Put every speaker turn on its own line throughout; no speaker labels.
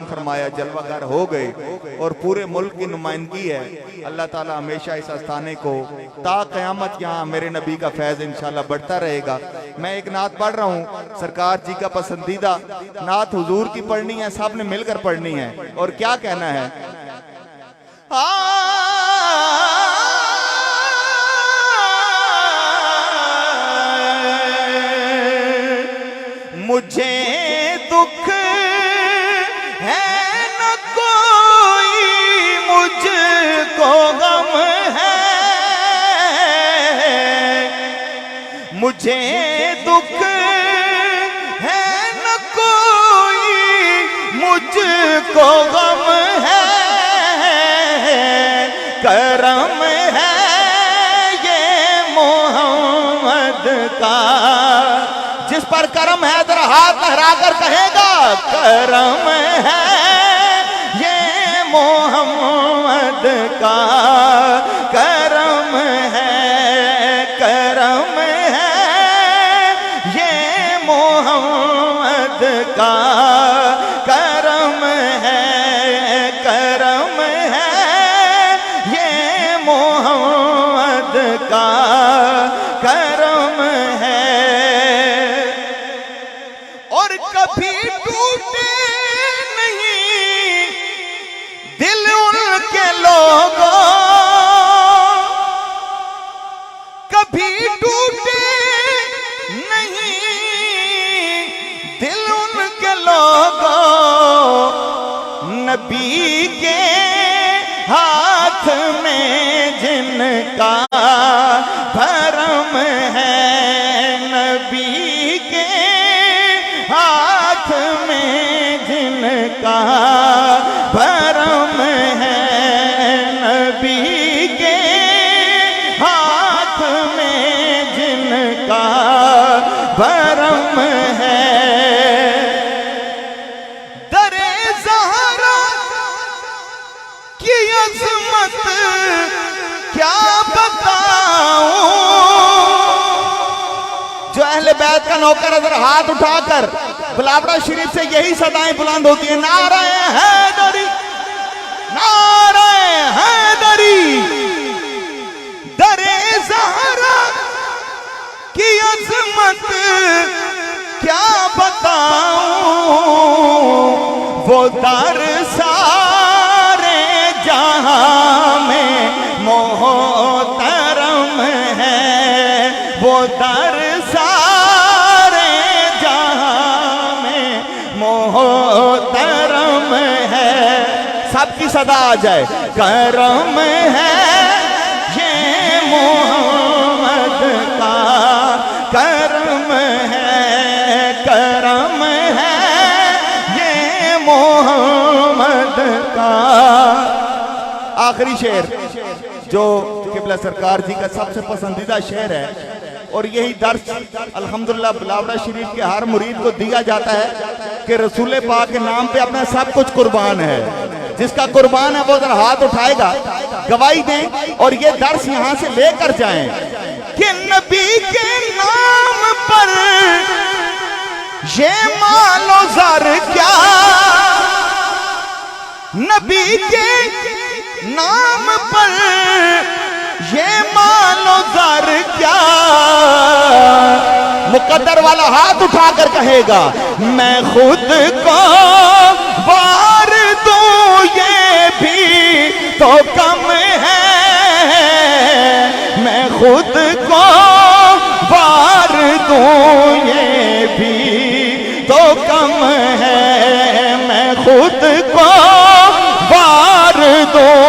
फरमाया, जलवागर हो गए और पूरे मुल्क की नुमाइंदगी है। अल्लाह ताला हमेशा इस आस्थाने को ता क़यामत यहाँ मेरे नबी का फैज़ इंशाल्लाह बढ़ता रहेगा। मैं एक नात पढ़ रहा हूँ, सरकार जी का पसंदीदा नात हुजूर की पढ़नी है, सब ने मिलकर पढ़नी है। और क्या कहना है, मुझे दुख है न कोई, मुझको गम है, मुझे दुख है न कोई, मुझको गम है, करम है ये मोहम्मद का। जिस पर करम है जरा हाथ लहरा कर कहेगा, करम है ये मोहम्मद का, करम है, करम है ये मोहम्मद का, करम है, करम है ये मोहम्मद का, करम है। और कभी टूटे नहीं दिल उनके लोगों, कभी टूटे नहीं दिल उनके लोगों, नबी के हाथ में जिनका धर्म है, नबी के हाथ में जिनका भरम है, नबी के हाथ में जिनका भरम है। दरे ज़हरा की अज़मत क्या बताऊं, जो अहले बैत का नौकर अगर हाथ उठाकर बिलावड़ा शरीफ से यही सदाएं बुलंद होती है, नारे हैदरी, नारे हैदरी। दरे ज़हरा की अज़मत क्या बताऊं, वो दर सारे जहां में मोहतरम है, वो दर सारे जहां में मोहतरम है। सबकी सदा आ जाए, करम है ये मोहम्मद का, करम है, करम है ये मोहम्मद का। आखिरी शेर जो किबला सरकार जी का सबसे पसंदीदा शेर है, और यही दर्स अल्हम्दुलिल्लाह बिलावड़ा शरीफ के हर मुरीद को दिया जाता है कि रसूल पाक के नाम पे अपना सब कुछ कुर्बान है। जिसका कुर्बान है वो जरा हाथ उठाएगा, गवाही दें और ये दर्स यहां से लेकर जाएं कि नबी के नाम पर ये मालो ज़र क्या, नबी के नाम पर ये मालो ज़र क्या। मुकद्दर वाला हाथ उठाकर कहेगा, मैं खुद को वार दूं ये भी तो कम है, मैं खुद को वार दूं ये भी तो कम है, मैं खुद को वार दूं।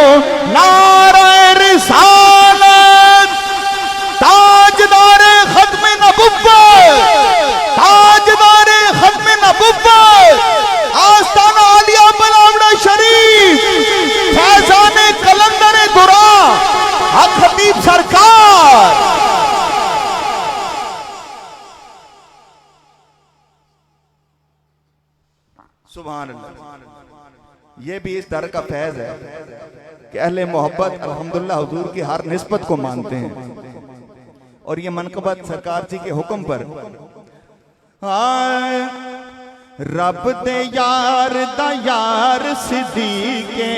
नारे रिसालत, ताजदारे खत्म नबुव्वत, ताजदारे खत्म नबुव्वत, आस्ताना आलिया बिलावड़ा शरीफ, फैजाने कलंदर दुरा हक खतीब सरकार। सुभान अल्लाह। ये भी इस दर का फैज है कि अहले मोहब्बत अल्हम्दुलिल्लाह हुजूर की हर निस्बत को मानते हैं, और ये मनकबत सरकार जी के हुक्म पर रब दे यार दा यार सिद्दीक़े,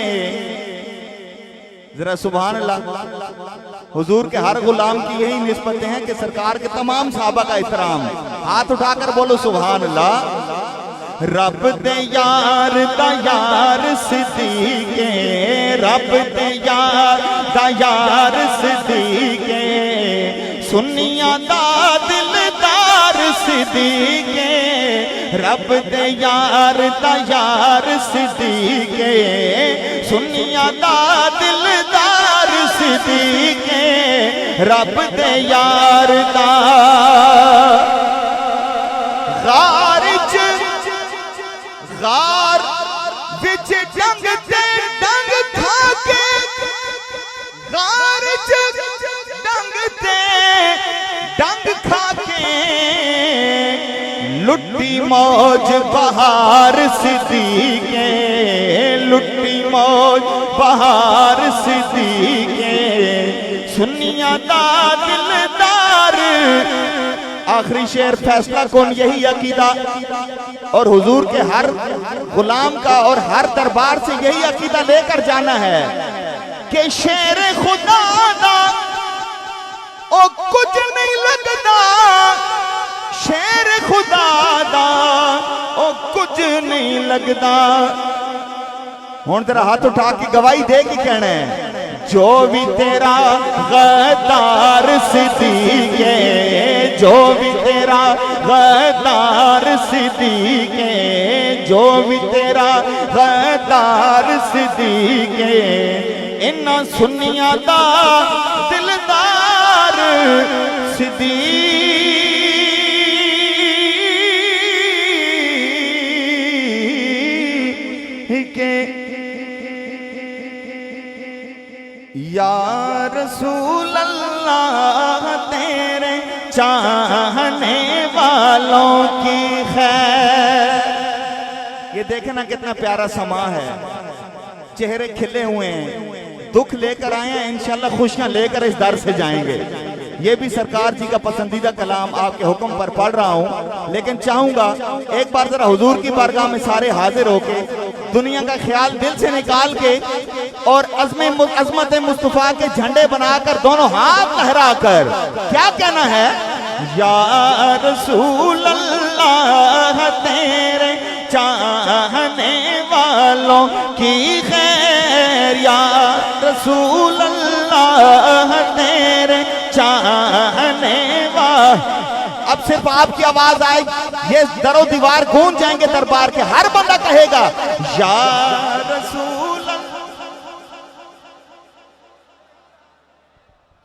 जरा सुभान अल्लाह। हुजूर के हर गुलाम की यही निस्बतें हैं कि सरकार के तमाम सहाबा का एहतराम। हाथ उठाकर बोलो सुभान अल्लाह। रब दे यार दा यार सिद्दीक़े, रब दे यार दा यार सिद्दीक़े, सुन्नियां दा दिलदार सिद्दीक़े, रब दे यार दा यार सिद्दीक़े, सुन्नियां दा दिलदार सिद्दीक़े, रब दे यार दा गारिज गार विच जंग ते डंग खाके, गारिज डंग ते डंग खाके, लुट्टी मौज बहार सिद्दीक़े, लुट्टी मौज बहार सिद्दीक़े, सुन्नियां दा दिलदार। आखिरी शेर फैसला कौन, यही अकीदा और हुजूर के हर गुलाम का और हर दरबार से यही अकीदा लेकर जाना है कि शेर खुदा दा ओ कुछ नहीं लगता, शेर खुदा दा ओ कुछ नहीं लगता। हुण तेरा हाथ उठा के गवाही दे के कहना है, जो भी तेरा गद्दार सिद्दीक़े, जो भी तेरा गद्दार सिद्दीक़े, जो भी तेरा गद्दार सिद्दीक़े, इन्ना सुन्नियां दा दिलदार सिद्दीक़े, या रसूल अल्लाह तेरे चाहने वालों की खैर। ये देखे ना कितना प्यारा समा है, चेहरे खिले हुए हैं, दुख लेकर आए हैं, इंशाल्लाह खुशियां लेकर इस दर से जाएंगे। ये भी सरकार जी का पसंदीदा कलाम आपके हुक्म पर पढ़ रहा हूं, लेकिन चाहूंगा एक बार जरा हुजूर की बारगाह में सारे हाजिर होके दुनिया का ख्याल दिल से निकाल के और अजमत मुस्तफा के झंडे बनाकर दोनों हाथ लहराकर क्या कहना है, या रसूल अल्लाह तेरे चाहने वालों की खैर, या रसूल अल्लाह तेरे चाहने वालों। अब सिर्फ आपकी आवाज आए, ये दरो दीवार गूंज जाएंगे दरबार के, हर बंदा कहेगा या रसूल अल्लाह।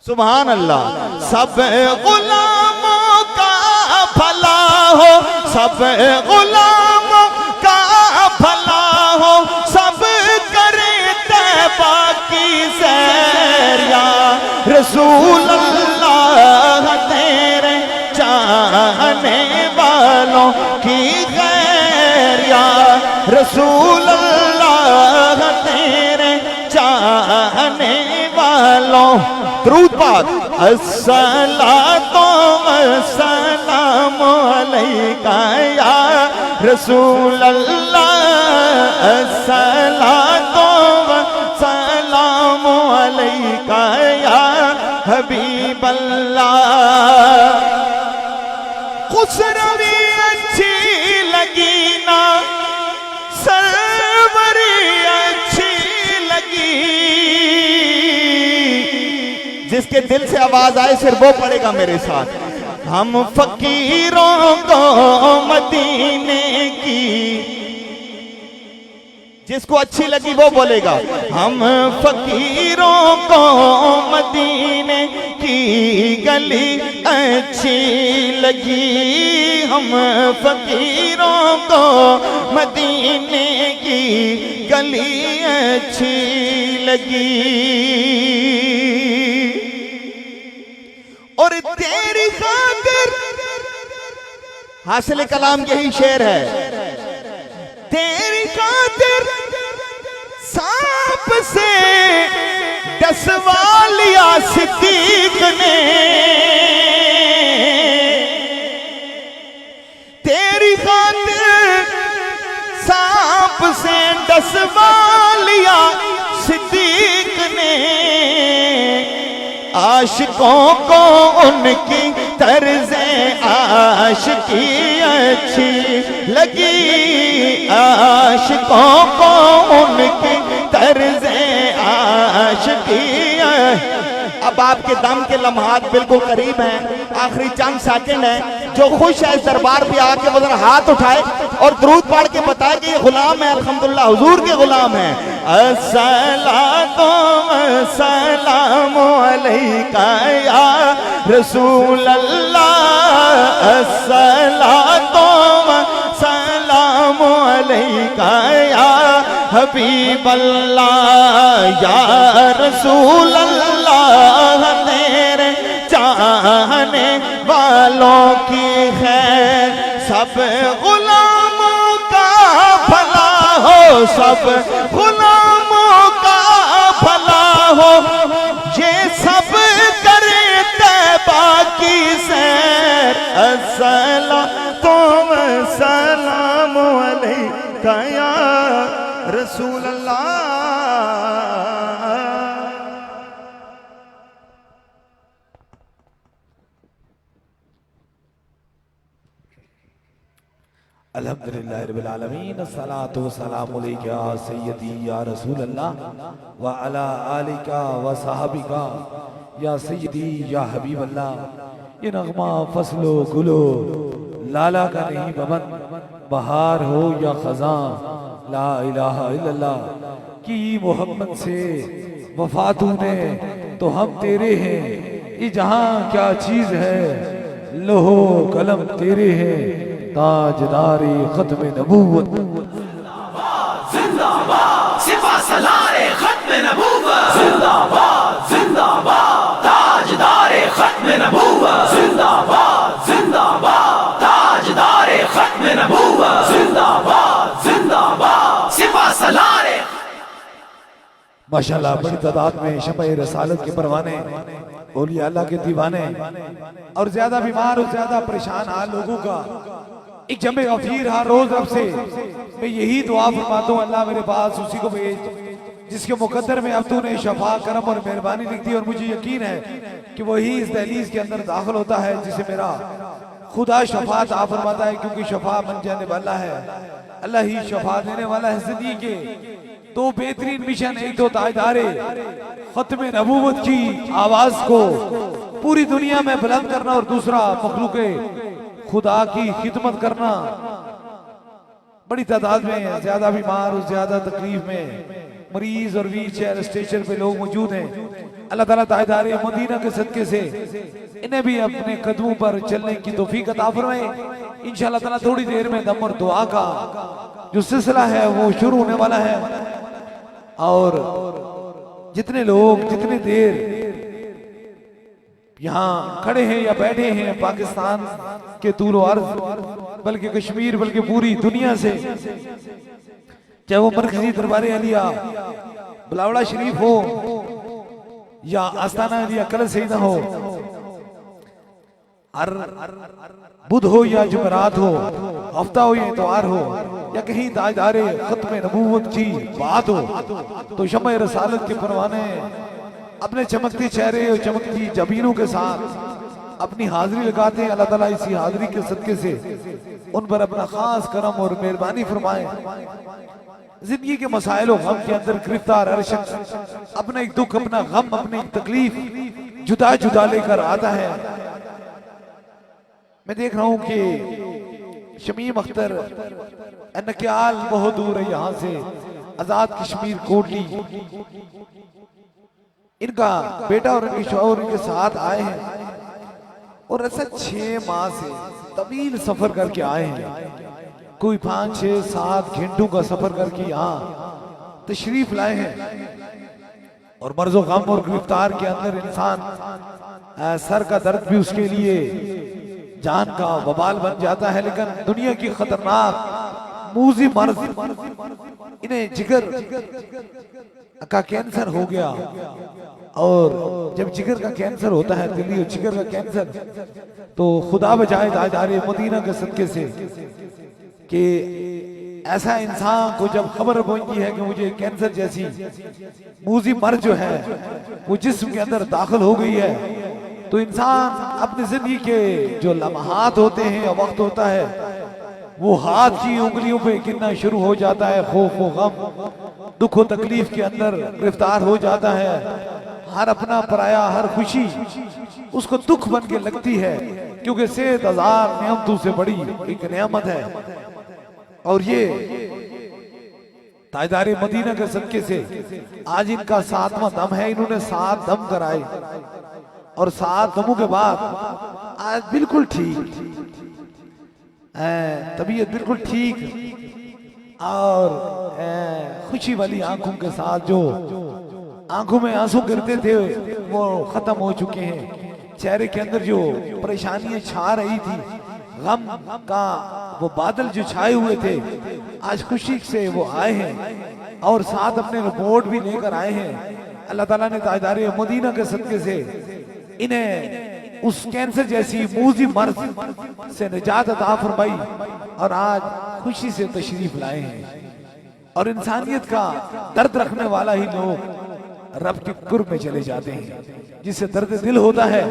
सुभान अल्लाह। सब गुलामों का भला हो, सब गुलामों का भला हो, सब करे तैबा की सैर, या रसूल अल्लाह तेरे चाहने वालों की खैर, या रसूल अल्लाह तेरे चाहने वालों। दरूद पाक। अस्सलातु वस्सलामु अलैका या रसूल अल्लाह, अस्सलातु वस्सलामु अलैका या हबीब अल्लाह। खुसरवी अच्छी लगी ना, सरवरी अच्छी लगी, जिसके दिल से आवाज आए सिर्फ वो पढ़ेगा मेरे साथ। हम फकीरों को मदीने की, जिसको अच्छी लगी वो बोलेगा। हम फकीरों को मदीने की गली अच्छी लगी, हम फकीरों को मदीने की गली अच्छी लगी। और तेरी खातिर, हासिल कलाम यही शेर है, तेरी खातिर सांप से डसवा लिया सिद्दीक ने, तेरी खातिर जज्बा लिया सिद्दीक ने, आशिकों को उनकी तर्ज़े आशिकी अच्छी लगी, आशिकों को उनकी तर्ज़े आशिकी। अब आपके दम के लम्हात बिल्कुल करीब हैं, आखिरी चंद सेकंड है। जो खुश है इस दरबार पे आके वो जरा हाथ उठाए और दुरूद पढ़ के बताए कि ये गुलाम है, अल्हम्दुलिल्लाह हुजूर के गुलाम है। अस्सलातु वस्सलामु अलैका या रसूल अल्लाह, अस्सलातु वस्सलामु अलैका या हबीब अल्लाह, या रसूल अल्लाह तेरे चाहने वालों की खैर, सब गुलामों का भला हो, सब गुलामों का भला हो, ये सब करते बाकी सैर। अस्सलातु वस्सलामु अलैका या रसूल अल्लाह।
अल्हम्दुलिल्लाह रब्बिल आलमीन, अस्सलातु वस्सलामु अलैका या सय्यदी या रसूल अल्लाह व अला आलिका व सहाबिका या सय्यदी या हबीब अल्लाह। ये नगमा फसलो गुलो लाला का नहीं बमन, बहार हो या खज़ां ला इलाहा इल्लल्लाह की मोहब्बत से वफा तूने तो हम तेरे हैं, ये जहां क्या चीज है लोहो कलम तेरे हैं, ताजदारी खत्म नबूवत।
जिंदाबाद सिपा सलारे खत्म नबूवत, जिंदाबाद जिंदाबाद ताजदारे खत्म नबूवत, जिंदाबाद जिंदाबाद ताजदारे खत्म नबूवत, जिंदाबाद जिंदाबाद सिपा सलारे।
माशाल्लाह बड़ी तादाद में शफ़े रसालत के परवाने, औलिया अल्लाह के दीवाने और ज्यादा बीमार और ज्यादा परेशान हाल लोगों का एक जमे गफीर हर रोज रब से मैं यही दुआ फरमाता हूँ, अल्लाह मेरे पास उसी को भेज जिसके मुकद्दर में अब तूने शफा करम और मेहरबानी लिख दी, और मुझे यकीन है कि वही इस दहलीज के अंदर दाखिल होता है जिसे मेरा खुदा शफात आ फरमाता है, क्योंकि शफा बन जाने वाला है, अल्लाह ही शफा देने वाला है। जिंदगी के दो बेहतरीन मिशन, एक तो ताजदारे खत्म नबूवत की आवाज को पूरी दुनिया में बुलंद करना, और दूसरा मखलूके खुदा की खिदमत करना। बड़ी तादाद में ज्यादा बीमार और ज्यादा तकलीफ में मरीज और व्हील चेयर स्टेशन पे लोग मौजूद हैं। अल्लाह ताला ताजदारे मदीना के सदके से इन्हें भी अपने कदमों पर चलने की तौफीक अता फरमाए। इंशाअल्लाह ताला थोड़ी देर में दम और दुआ का जो सिलसिला है वो शुरू होने वाला है, और जितने लोग जितनी देर यहाँ खड़े हैं या बैठे हैं पाकिस्तान के तूल अर्ज, बल्कि कश्मीर, बल्कि पूरी दुनिया से, चाहे वो मरकजी दरबार अलिया बिलावड़ा शरीफ हो या आस्ताना अलिया कल सईदा हो, हर बुध हो या जुमेरात हो, हफ्ता हो या इतवार हो, या कहीं ताजदारे खत्म नबूवत की बात हो, तो शम्मे रसालत के परवाने अपने चमकते चेहरे और चमकती जबीनों के साथ अपनी हाजिरी लगाते हैं। अल्लाह ताला इसी हाजिरी के सदके से उन पर अपना खास करम और मेहरबानी फरमाए। जिंदगी के मसाइल और गम के अंदर गिरफ्तार हर शख्स अपना एक दुख, अपना गम, अपनी तकलीफ जुदा जुदा लेकर आता है। मैं देख रहा हूं कि शमीम अख्तर नक्याल बहुत दूर है यहाँ से, आजाद कश्मीर कोटली, इनका बेटा और इनके शौहर इनके साथ आए हैं, और ऐसा 6 माह से तवील सफर करके आए हैं। कोई 5, 6, 7 घंटों का सफर करके यहाँ तशरीफ लाए हैं, और मर्ज़ो गम और गिरफ्तार के अंदर इंसान सर का दर्द भी उसके लिए जान का वबाल बन जाता है। लेकिन दुनिया की खतरनाक मूजी मर्ज, इन्हें जिगर का कैंसर हो गया, और जब जिगर का कैंसर होता है, दिल्ली और जिगर का कैंसर, तो खुदा बचाए ताजदारे मदीना के सदके से कि ऐसा इंसान को जब खबर पहुंची है कि मुझे कैंसर जैसी मूजी मर्ज जो है वो जिस्म के अंदर दाखिल हो गई है, तो इंसान अपनी जिंदगी के जो लम्हात होते हैं या वक्त होता है वो हाथ की उंगलियों पे गिनना शुरू हो जाता है। खौफ व गम, दुख व तकलीफ के अंदर गिरफ्तार हो जाता है। हर अपना पराया, हर खुशी उसको दुख बन के लगती है, क्योंकि सेहत 1000 नेमतों से बड़ी एक नेमत है। और ये ताजदारे मदीना के सदके से आज इनका 7वां दम है। इन्होंने 7 दम कराए और 7 दमों के बाद आज बिल्कुल ठीक, तबीयत बिल्कुल ठीक और खुशी वाली आंखों के साथ, जो आंखों में आंसू गिरते थे वो खत्म हो चुके हैं। चेहरे के अंदर जो परेशानियां छा रही थी, गम का वो बादल जो छाए हुए थे, आज खुशी से वो आए हैं और साथ अपने रिपोर्ट भी लेकर आए हैं। अल्लाह ताला ने ताजदारे मदीना के सदके से इन्हें उस कैंसर जैसी मूजी मर्ज से निजात अता फरमाई और आज खुशी से तशरीफ लाए हैं। और इंसानियत का दर्द रखने वाला ही लोग रब के कुर्ब में चले जाते हैं। जिससे दर्द दिल होता है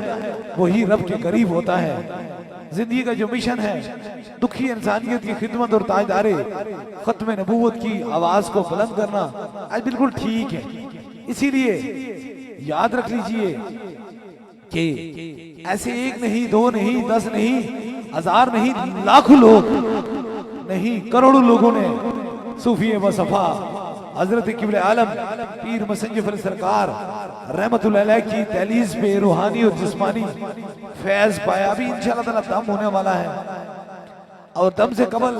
वही रब के करीब होता है। जिंदगी का जो मिशन है दुखी इंसानियत की खिदमत और ताजदारे खत्म नबूवत की आवाज को बुलंद करना आज बिल्कुल ठीक है। इसीलिए याद रख लीजिए कि ऐसे 1 नहीं, 2 नहीं, 10 नहीं, 1000 नहीं, लाखों लोग नहीं, करोड़ों लोगों ने सूफी वसफा हजरत किबले आलम पीर मसंजफर सरकार रहमतुल्लाह अलैह की तहलीज पे रूहानी और जिस्मानी फैज पाया। अभी इंशाअल्लाह ताला दम होने वाला है और दम से कबल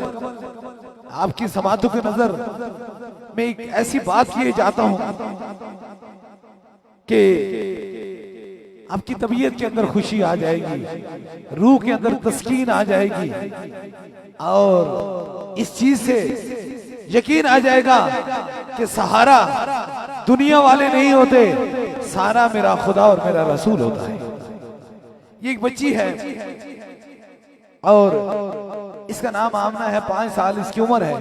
आपकी समातों के नजर में एक ऐसी बात किए जाता हूं कि आपकी तबीयत के अंदर खुशी आ जाएगी, रूह के अंदर तस्कीन आ जाएगी और इस चीज से यकीन आ जाएगा कि सहारा दुनिया वाले नहीं होते, सारा मेरा खुदा और मेरा रसूल होता है। ये एक बच्ची है और इसका नाम आमना है, 5 साल इसकी उम्र है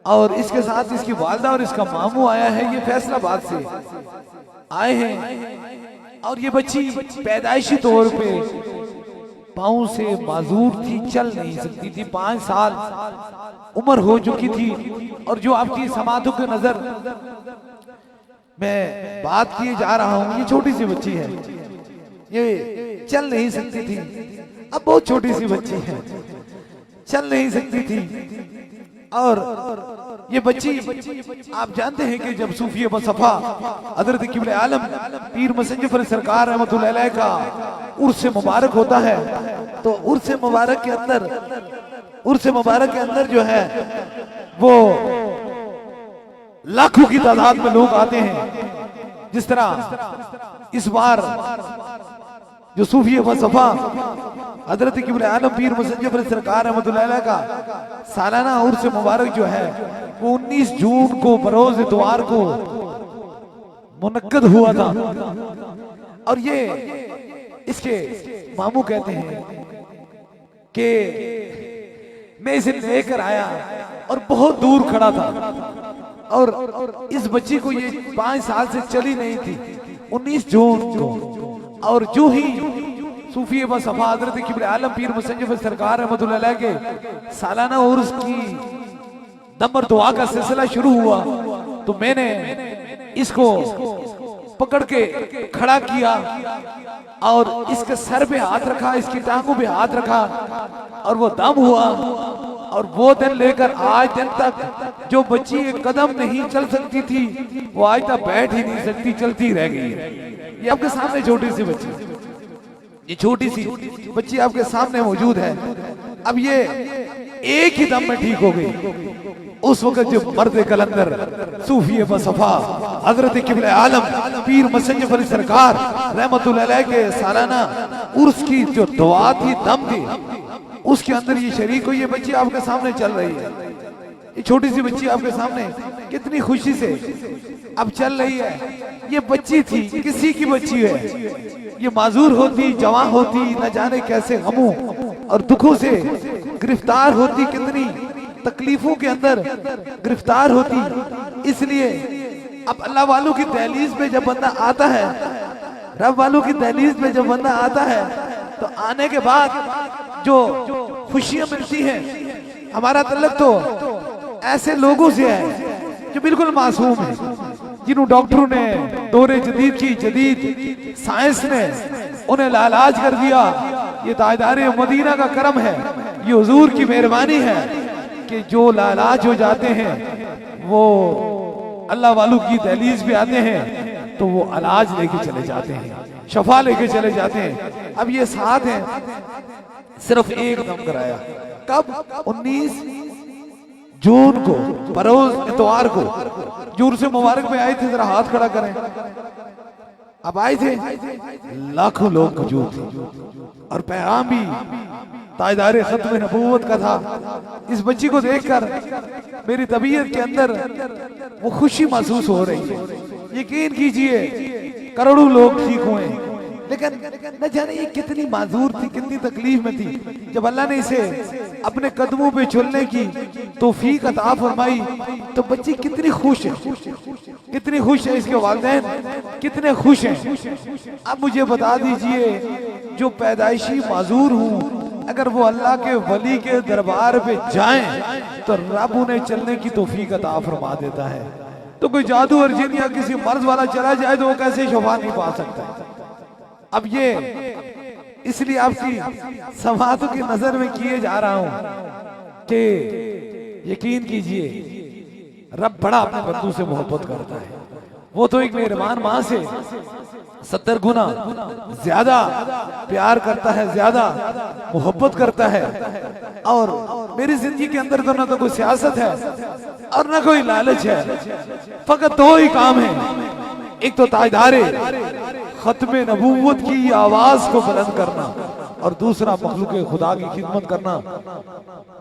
और इसके साथ इसकी वालदा और इसका मामू आया है। ये फैसलाबाद से आए हैं और ये बच्ची पैदाइशी तौर पे पांव से माजूर थी, चल नहीं सकती थी, 5 साल उम्र हो चुकी थी। और जो आपकी समातों के नजर मैं बात किए जा रहा हूं, ये छोटी सी बच्ची है, ये चल नहीं सकती थी। अब बहुत छोटी सी बच्ची है, चल नहीं सकती थी। और ये बच्ची आप जानते हैं कि जब सूफी वसफा हजरत किबले आलम पीर मसंजफर सरकार रहमतुल्लाह अलैह का उर्स मुबारक होता है, तो उर्स मुबारक के अंदर जो है वो लाखों की तादाद में लोग आते हैं। जिस तरह इस बार जो सूफी वसफा हजरत किबले आलम पीर मुसंजफर सरकार रहमतुल्लाह अलैह का सालाना उर्स मुबारक जो है वो 19 जून को बरोज इतवार को मुनक्कद हुआ था। और ये इसके मामू कहते हैं कि मैं इसे लेकर आया और बहुत दूर खड़ा था और इस बच्ची को ये 5 साल से चली नहीं थी, 19 जून को। और जो ही सूफी वसफा हजरत किबले आलम पीर मुसंजफर सरकार रहमतुल्लाह अलैह के सालाना उर्स की नंबर दुआ का सिलसिला शुरू हुआ, तो मैंने इसको पकड़ के खड़ा किया और इसके सर पे हाथ रखा, इसकी टांगों पे हाथ रखा और वो दम हुआ। और वो दिन लेकर आज दिन तक जो बच्ची एक कदम नहीं चल सकती थी वो आज तक बैठ ही नहीं सकती, चलती रह गई है। ये आपके सामने छोटी सी बच्ची, ये छोटी सी बच्ची आपके सामने मौजूद है। अब ये एक ही दम में ठीक हो गई। उस वक्त जो मर्द कलंदर सूफी वसफा हजरत किबले आलम पीर मसंजफर सरकार रहमतुल्लाह अलैह के सालाना उर्स की जो दुआ थी, दम थी, उसके अंदर ये शरीक हो, ये बच्ची आपके सामने चल रही है। ये छोटी सी बच्ची आपके सामने कितनी खुशी से अब चल रही है। ये बच्ची थी, किसी की बच्ची है, ये माजूर होती, जवान होती, न जाने कैसे गमों और दुखों से गिरफ्तार होती, कितनी तकलीफों के अंदर गिरफ्तार होती। इसलिए अब अल्लाह वालों की दहलीज पे जब बंदा आता है, रब वालों की दहलीज पे जब बंदा आता है, तो आने के बाद जो खुशियां मिलती हैं, हमारा तल्लुक तो ऐसे लोगों से है जो बिल्कुल मासूम है, जिन्हों डॉक्टरों ने दौरे जदीद की जदीद साइंस ने उन्हें लाइलाज कर दिया। ये ताजदारे मदीना का करम है, ये हुजूर की मेहरबानी है कि जो लाइलाज हो जाते हैं वो अल्लाह वालों की दहलीज पे आते हैं तो वो इलाज लेके चले जाते हैं, शफा लेके चले जाते हैं। अब ये साथ हैं, सिर्फ एक दम कराया, कब? 19 जून को, बरोज इतवार को। जूर से मुबारक में आए थे, जरा हाथ खड़ा करें। अब आए थे, लाखों लोग मौजूद थे और पैगाम भी ताजदारे खत्म नबूवत का था। इस बच्ची को देखकर मेरी तबीयत के अंदर वो खुशी महसूस हो रही है। यकीन कीजिए करोड़ों लोग ठीक हुए, लेकिन न जाने ये कितनी माजूर थी, कितनी तकलीफ में थी। जब अल्लाह ने इसे अपने कदमों पे चलने की तौफीक अता फरमाई तो बच्ची कितनी खुश है, कितनी खुश है, इसके वालिदैन कितने खुश हैं। अब मुझे बता दीजिए, जो पैदाइशी माजूर हूँ, अगर वो अल्लाह के वली के दरबार पे जाएं तो रब उन्हें चलने की तौफीक अता फरमा देता है। तो कोई जादू और जिन या किसी मर्ज वाला चला जाए तो वो कैसे शफा नहीं पा सकता। अब ये इसलिए आपकी समातों की नजर में किए जा रहा हूं कि यकीन कीजिए रब बड़ा अपने बंदू से मोहब्बत करता है। वो तो एक मेहरबान माँ से 70 गुना ज्यादा प्यार करता है, ज्यादा मोहब्बत करता है। और मेरी जिंदगी के अंदर तो ना तो कोई सियासत है और ना कोई लालच है, फकत दो ही काम है। एक तो ताजदारे खत्मे नबूवत की आवाज को बुलंद करना और दूसरा मखलूक खुदा की खिदमत करना।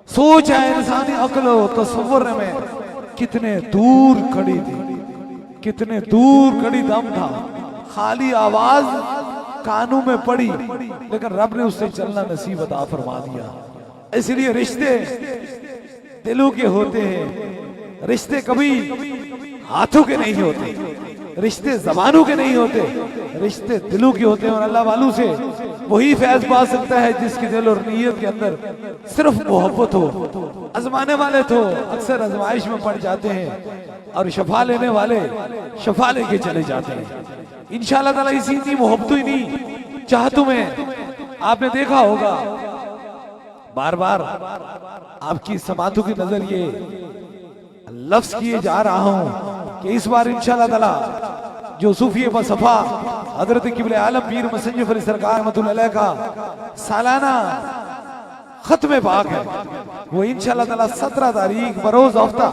सोच है इंसानी अक्ल और तस्वुर में कितने दूर खड़ी थी, कितने दूर खड़ी दम था, खाली आवाज कानों में पड़ी, लेकिन रब ने उससे चलना नसीब अता फरमा दिया। इसलिए रिश्ते दिलों के होते हैं, रिश्ते कभी हाथों के नहीं होते, रिश्ते जबानों के नहीं होते, रिश्ते दिलों के होते हैं। और अल्लाह वालों से वही फैज पा सकता है जिसके दिल और नीयत के अंदर सिर्फ मोहब्बत हो। आजमाने वाले तो अक्सर आजमाइश में पड़ जाते हैं और शफा लेने वाले शफा लेके चले जाते हैं। इंशाअल्लाह ताला इसी इतनी मोहब्बत ही नहीं चाहतों में आपने देखा होगा, बार बार आपकी समातों की नजर ये लफ्ज किए जा रहा हूं कि इस बार इंशाअल्लाह ताला जो सूफी बसफा हजरत किबले आलम पीर मसंजफ अली सरकार रहमतुल्लाह अलैह का सालाना खत्म पाक है, वो इंशाअल्लाह ताला 17 तारीख बरोज हफ्ता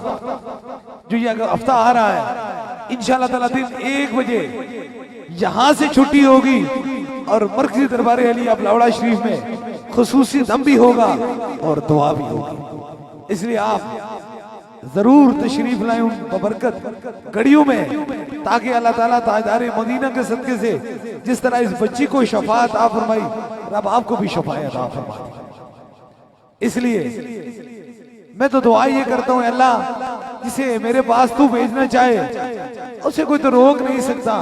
जो ये हफ्ता आ रहा है, इंशाअल्लाह ताला दिन 1 बजे यहां से छुट्टी होगी और मरकजी दरबार अली अबलावड़ा शरीफ में खुसूसी दम भी होगा और दुआ भी होगी। इसलिए आप जरूर तशरीफ लाएं उन बबरकत घड़ियों में, ताकि अल्लाह ताला ताजदारे मदीना के सदके से जिस तरह इस बच्ची को शफा अता फरमाई, रब आपको भी शफा अता फरमाए। इसलिए मैं तो दुआ ये करता हूँ, अल्लाह जिसे मेरे पास तू भेजना चाहे उसे कोई तो रोक नहीं सकता,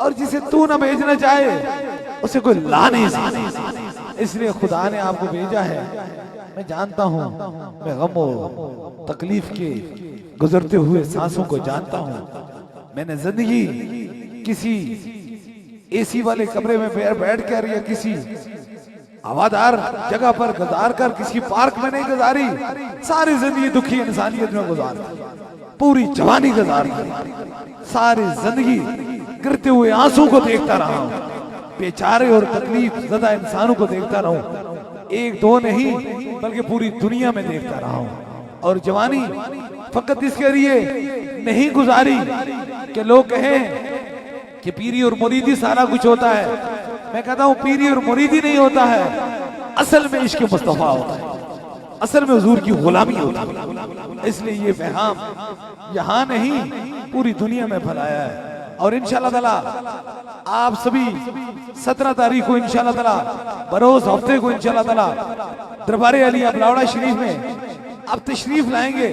और जिसे तू ना भेजना चाहे उसे कोई ला नहीं सकता। इसलिए खुदा ने आपको भेजा है। मैं जानता हूँ, मैं गम और तकलीफ के गुजरते हुए सांसों को जानता हूँ। मैंने जिंदगी किसी एसी वाले कमरे में बैठ कर या किसी हवादार जगह पर गुजार कर किसी पार्क में नहीं गुजारी, सारी जिंदगी दुखी इंसानियत में गुजारी, पूरी जवानी गुजारी, सारी जिंदगी गिरते हुए आंसू को देखता रहा हूं, बेचारे और तकलीफ ज़दा इंसानों को देखता रहा हूं, एक दो नहीं बल्कि पूरी दुनिया में देखता रहा हूं। और जवानी फकत इसके लिए नहीं गुजारी कि लोग कहें कि पीरी और मुरीदी सारा कुछ होता है। मैं कहता हूं पीरी और मुरीदी नहीं होता है, असल में इश्क मुस्तफा होता है, असल में हुजूर की गुलामी होती है। इसलिए ये पैगाम यहाँ नहीं पूरी दुनिया में फैलाया है। और इंशाअल्लाह ताला आप सभी 17 तारीख को इंशाअल्लाह ताला बरोज हफ्ते को इंशाअल्लाह ताला दरबार अली अबलावड़ा शरीफ में आप तशरीफ लाएंगे,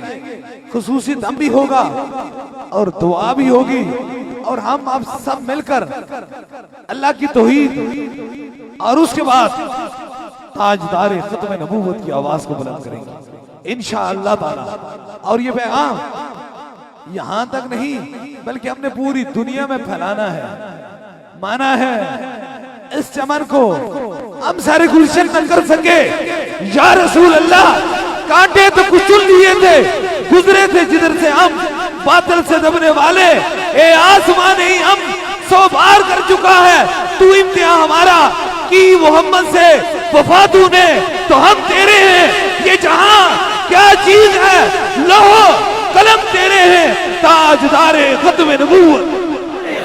खुसूसी दम भी होगा और दुआ भी होगी, और हम आप सब मिलकर अल्लाह की तौहीद और उसके बाद ताजदार खत्म नबूवत की आवाज को बुलंद करेंगे इंशाअल्लाह ताला। और ये पैगाम यहां तक नहीं बल्कि हमने पूरी दुनिया में फैलाना है। माना है इस चमन को हम सारे गुलशन न कर सके, या रसूल अल्लाह कांटे तो कुचल लिए थे, गुजरे थे जिधर से हम बादल से दबने वाले, ए आसमान ही हम 100 बार कर चुका है तू इम्तिहान हमारा, की मोहम्मद से वफा तूने तो हम तेरे हैं, ये जहां क्या चीज है लौह कलम तेरे हैं, ताजदारे खत्म नबूवत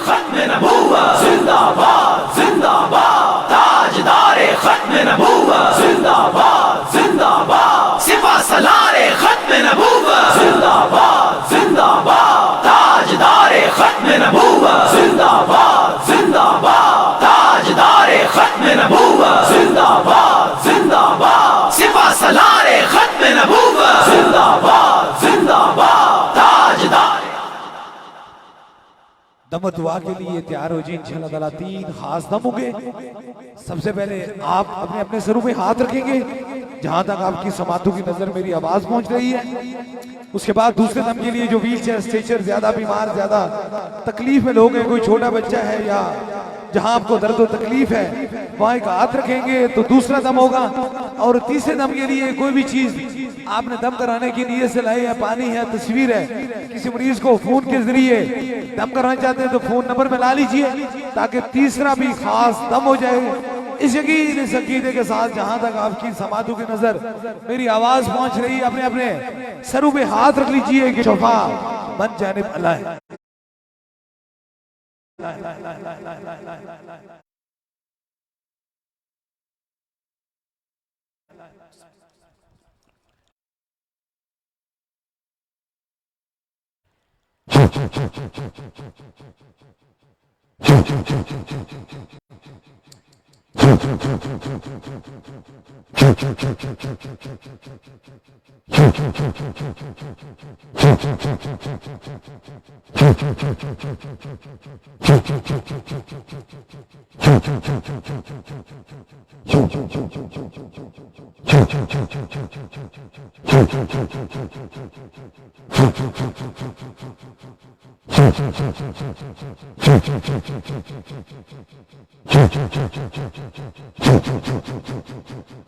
खत्म नबूवत जिंदाबाद जिंदाबाद, ताजदारे खत्म नबूवत जिंदाबाद जिंदाबाद, सिपा सलारे खत्म नबूवत जिंदाबाद जिंदाबाद, ताजदारे खत्म नबूवत जिंदाबाद जिंदाबाद, ताजदारे खत्म नबूवत जिंदाबाद जिंदाबाद, सिपा सलारे खत्म नबूवत जिंदाबाद जिंदाबाद, ताजदार
दम दुआ के लिए तैयार हो जी इंशाअल्लाह ताला। 3 खास दम होंगे। सबसे पहले आप अपने अपने सरों पे हाथ रखेंगे जहां तक आपकी समातों की नजर मेरी आवाज पहुंच रही है। उसके बाद दूसरे दम के लिए जो व्हील चेयर स्ट्रेचर, ज्यादा बीमार, ज्यादा तकलीफ में लोग हैं, कोई छोटा बच्चा है या जहां आपको दर्द और तकलीफ है वहां एक हाथ रखेंगे तो दूसरा दम होगा। और तीसरे दम के लिए कोई भी चीज आपने दम कराने की नीयत से लाई है, पानी है, तस्वीर है, किसी मरीज को खून के जरिए दम कराना चाहते हैं तो फोन नंबर में ला लीजिए ताकि तीसरा भी खास दम हो जाए। इस यकीन इस अकीदे के साथ जहां तक आपकी समातों की नजर मेरी आवाज पहुंच रही है, अपने अपने सरों पे हाथ रख लीजिए कि शफा मन जानिब अल्लाह है।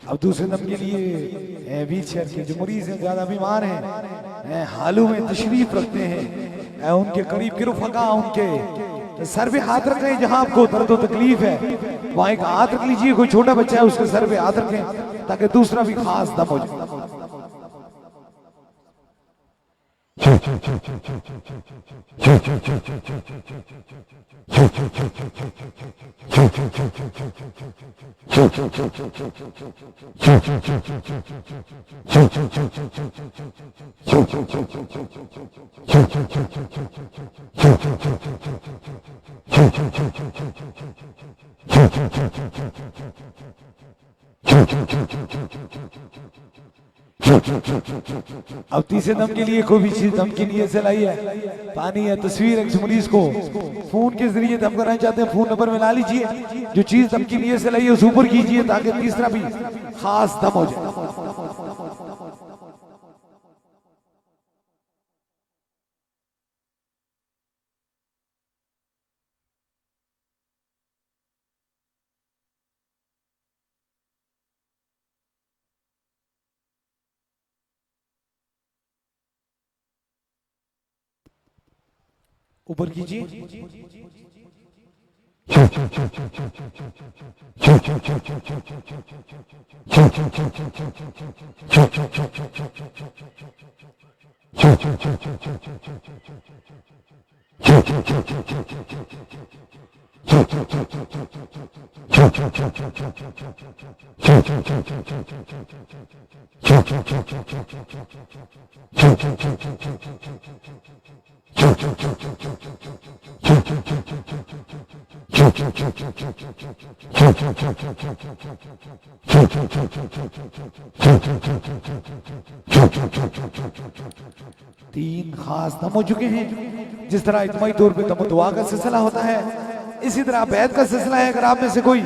अब दूसरे दम के लिए व्हील चेयर के जो मरीज हैं, ज्यादा बीमार हैं, हालों में तशरीफ रखते हैं, उनके करीब के रुफका उनके सर पे हाथ रखें जहां आपको दर्द और तकलीफ है वहां एक हाथ रख लीजिए। कोई छोटा बच्चा है उसके सर पे हाथ रखें ताकि दूसरा भी खास दम हो जाए। अब तीसरे दम के लिए कोई भी चीज दम की नीयत से लाई है, पानी है, तस्वीर है, मरीज को फोन के जरिए दम कराना चाहते हैं फोन नंबर में ला लीजिए। जो चीज दम की नीयत से लाई है उस ऊपर कीजिए ताकि तीसरा भी खास दम हो जाए। ऊपर कीजिए। तीन खास दम हो चुके हैं। जिस तरह इज्तिमाई तौर पे दम दुआ का सिलसिला होता है, इसी तरह बैत का सिलसिला है। अगर आप में से कोई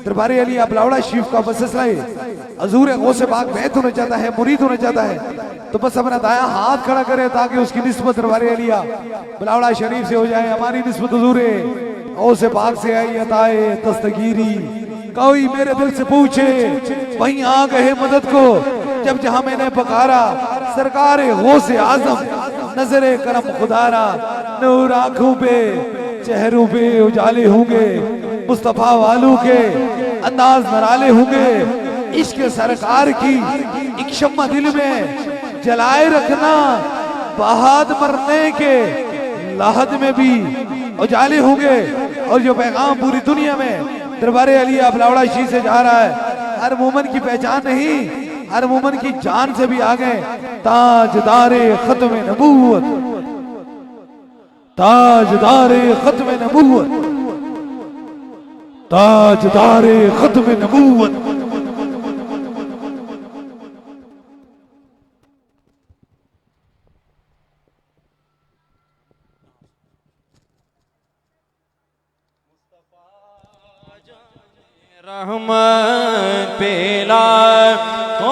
दरबार अली बिलावला शरीफ का बस सिलसिला है, हजूर गौसे पाक बैत होना चाहता है, मुरीद होना चाहता है, तो बस अपना दाया हाथ खड़ा करे ताकि उसकी निस्बत दरबार अलिया बिलावला शरीफ से हो जाए। हमारी निस्बत हजूर गौसे पाक से आई अताए दस्तगीरी। कोई मेरे दिल से पूछे वहीं आ गए मदद को, जब जहां मैंने पकारा सरकार गौसे आजम नजरे करम खुदारा। नूर आंखों पे चेहरों पे उजाले होंगे, मुस्तफा वालों के अंदाज नराले होंगे। इश्क सरकार की एक शम्मा दिल में जलाए रखना, बहाद मरने के लाहद में भी उजाले होंगे। और जो पैगाम पूरी दुनिया में दरबारे अलिया बिलावला शरीफ से जा रहा है, हर मोमन की पहचान नहीं, हर मोमन की जान से भी आगे। ताजदारे खत्म नबूवत, ताजदारे खत्म नबूवत, ताजदारे खत्म नबूवत।
रहमत पेला ओ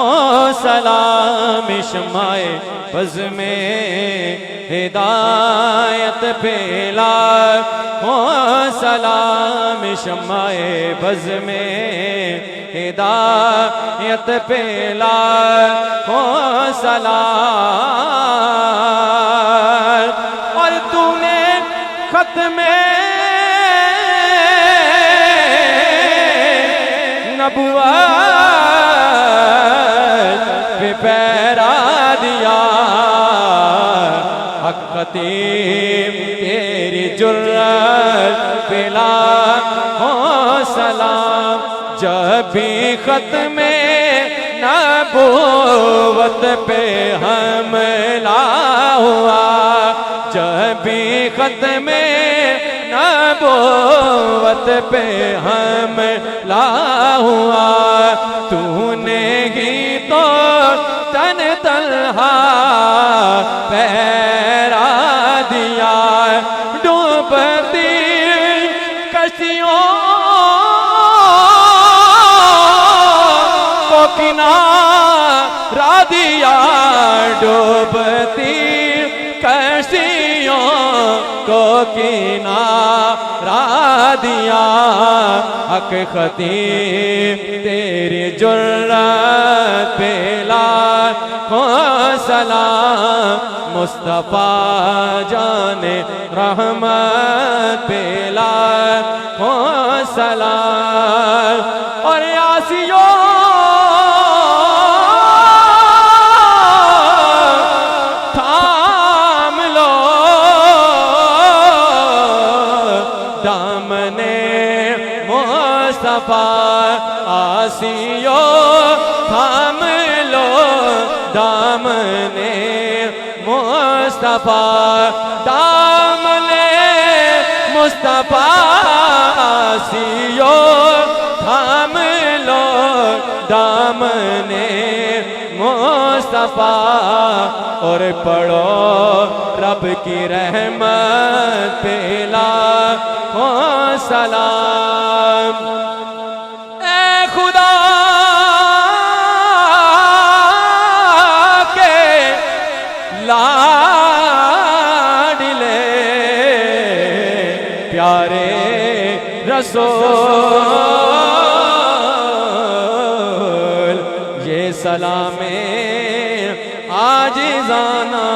सलाम शमाए बज़ में हिदायत पेला ओ सलाम शमाए बज़ में हिदायत पेला ओ सलाम। और तूने खत में नबुवत पे पैरा दिया। हक खतीब तेरी जुर्रत पे लाखों सलाम। जब भी खत में नबुवत पे हमला हुआ, जब भी खत में नबुवत पे हमला हुआ, तूने ही तो तन तन्हा पैरा दिया। डूबती कश्तियों को किनारा दिया, डूबती कश्तियों को किनारा दिया। हक खतीब तेरी जुर्रत पे लाखों सलाम। मुस्तफा जाने रहमत पे लाखों सलाम। और यासियों आसियो थाम लो दामने मुस्तफा, दामने मुस्तफा। आसियो थाम लो दामने मुस्तफा। और पढ़ो रब की रहमत पे लाखों सलाम। लाडले प्यारे रसूल, ये सलामे आजिज़ाना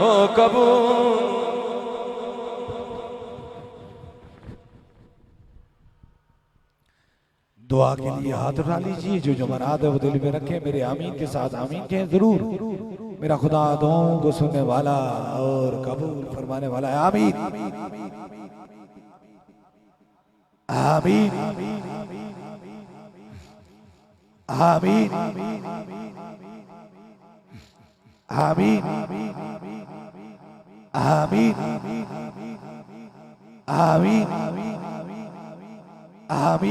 हो कबूल।
दुआ के लिए हाथ उठा लीजिए। जो जो मराद है वो दिल में रखे। मेरे आमीन के साथ आमीन कहें जरूर। मेरा खुदा दुआओं को सुनने वाला और कबूल फरमाने वाला है। आमीन आमीन आमीन आमीन आमीन आमीन आमीन।